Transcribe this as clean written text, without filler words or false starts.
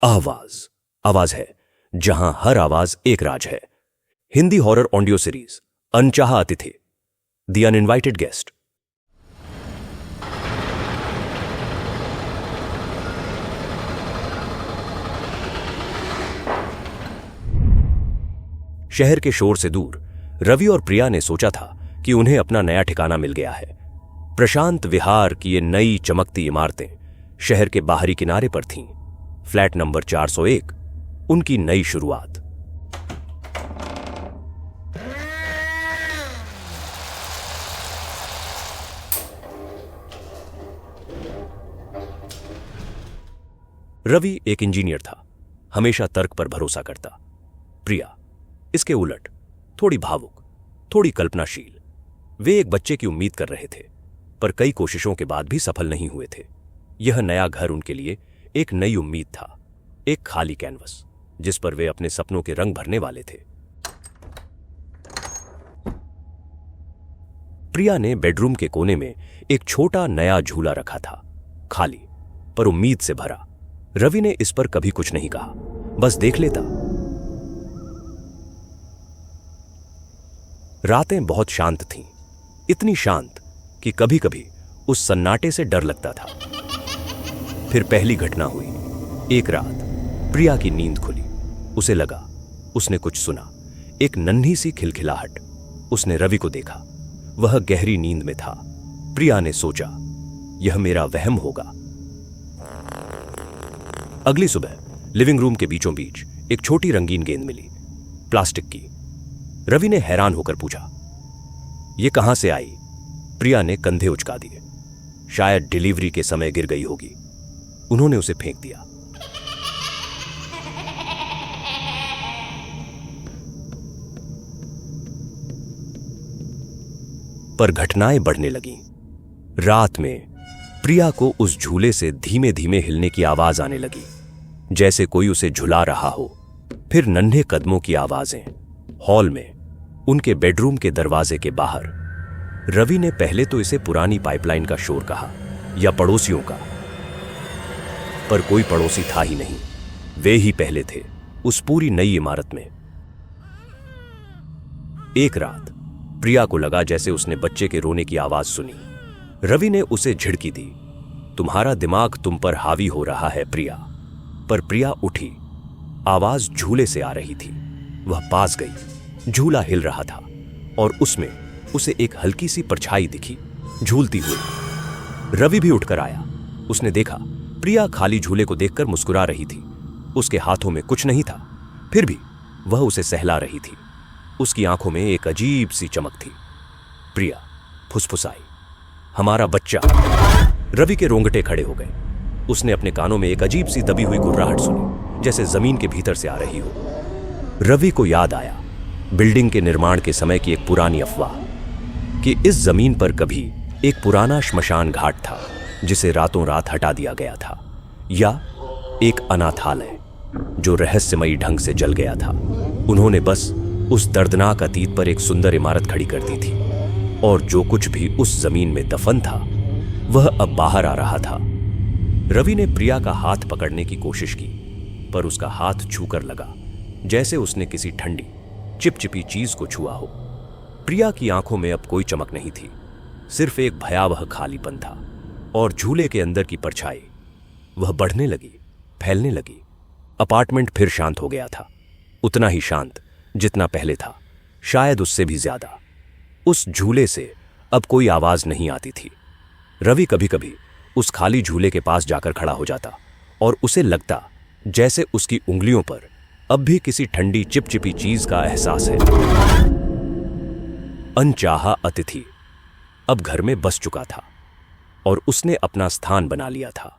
आवाज आवाज है जहां हर आवाज एक राज है। हिंदी हॉरर ऑडियो सीरीज अनचाहा अतिथि, द अनइनवाइटेड गेस्ट। शहर के शोर से दूर रवि और प्रिया ने सोचा था कि उन्हें अपना नया ठिकाना मिल गया है। प्रशांत विहार की ये नई चमकती इमारतें शहर के बाहरी किनारे पर थीं। फ्लैट नंबर 401 उनकी नई शुरुआत। रवि एक इंजीनियर था, हमेशा तर्क पर भरोसा करता। प्रिया इसके उलट, थोड़ी भावुक, थोड़ी कल्पनाशील। वे एक बच्चे की उम्मीद कर रहे थे, पर कई कोशिशों के बाद भी सफल नहीं हुए थे। यह नया घर उनके लिए एक नई उम्मीद था, एक खाली कैनवस जिस पर वे अपने सपनों के रंग भरने वाले थे। प्रिया ने बेडरूम के कोने में एक छोटा नया झूला रखा था, खाली पर उम्मीद से भरा। रवि ने इस पर कभी कुछ नहीं कहा, बस देख लेता। रातें बहुत शांत थीं, इतनी शांत कि कभी कभी उस सन्नाटे से डर लगता था। फिर पहली घटना हुई। एक रात प्रिया की नींद खुली। उसे लगा उसने कुछ सुना, एक नन्ही सी खिलखिलाहट। उसने रवि को देखा, वह गहरी नींद में था। प्रिया ने सोचा यह मेरा वहम होगा। अगली सुबह लिविंग रूम के बीचों बीच एक छोटी रंगीन गेंद मिली, प्लास्टिक की। रवि ने हैरान होकर पूछा, यह कहां से आई? प्रिया ने कंधे उचका दिए। शायद डिलीवरी के समय गिर गई होगी। उन्होंने उसे फेंक दिया। पर घटनाएं बढ़ने लगीं। रात में प्रिया को उस झूले से धीमे धीमे हिलने की आवाज आने लगी, जैसे कोई उसे झुला रहा हो। फिर नन्हे कदमों की आवाजें हॉल में, उनके बेडरूम के दरवाजे के बाहर। रवि ने पहले तो इसे पुरानी पाइपलाइन का शोर कहा या पड़ोसियों का, पर कोई पड़ोसी था ही नहीं। वे ही पहले थे उस पूरी नई इमारत में। एक रात प्रिया को लगा जैसे उसने बच्चे के रोने की आवाज सुनी। रवि ने उसे झिड़की दी, तुम्हारा दिमाग तुम पर हावी हो रहा है प्रिया। पर प्रिया उठी। आवाज झूले से आ रही थी। वह पास गई। झूला हिल रहा था और उसमें उसे एक हल्की सी परछाई दिखी, झूलती हुई। रवि भी उठकर आया। उसने देखा प्रिया खाली झूले को देखकर मुस्कुरा रही थी। उसके हाथों में कुछ नहीं था, फिर भी वह उसे सहला रही थी। उसकी आंखों में एक अजीब सी चमक थी। प्रिया फुसफुसाई, हमारा बच्चा। रवि के रोंगटे खड़े हो गए। उसने अपने कानों में एक अजीब सी दबी हुई गुर्राहट सुनी, जैसे जमीन के भीतर से आ रही हो। रवि को याद आया बिल्डिंग के निर्माण के समय की एक पुरानी अफवाह कि इस जमीन पर कभी एक पुराना श्मशान घाट था जिसे रातों रात हटा दिया गया था, या एक अनाथालय जो रहस्यमयी ढंग से जल गया था। उन्होंने बस उस दर्दनाक अतीत पर एक सुंदर इमारत खड़ी कर दी थी, और जो कुछ भी उस जमीन में दफन था वह अब बाहर आ रहा था। रवि ने प्रिया का हाथ पकड़ने की कोशिश की, पर उसका हाथ छूकर लगा जैसे उसने किसी ठंडी चिपचिपी चीज को छुआ हो। प्रिया की आंखों में अब कोई चमक नहीं थी, सिर्फ एक भयावह खालीपन था। और झूले के अंदर की परछाई, वह बढ़ने लगी, फैलने लगी। अपार्टमेंट फिर शांत हो गया था, उतना ही शांत जितना पहले था, शायद उससे भी ज्यादा। उस झूले से अब कोई आवाज नहीं आती थी। रवि कभी कभी उस खाली झूले के पास जाकर खड़ा हो जाता और उसे लगता जैसे उसकी उंगलियों पर अब भी किसी ठंडी चिपचिपी चीज का एहसास है। अनचाहा अतिथि अब घर में बस चुका था और उसने अपना स्थान बना लिया था।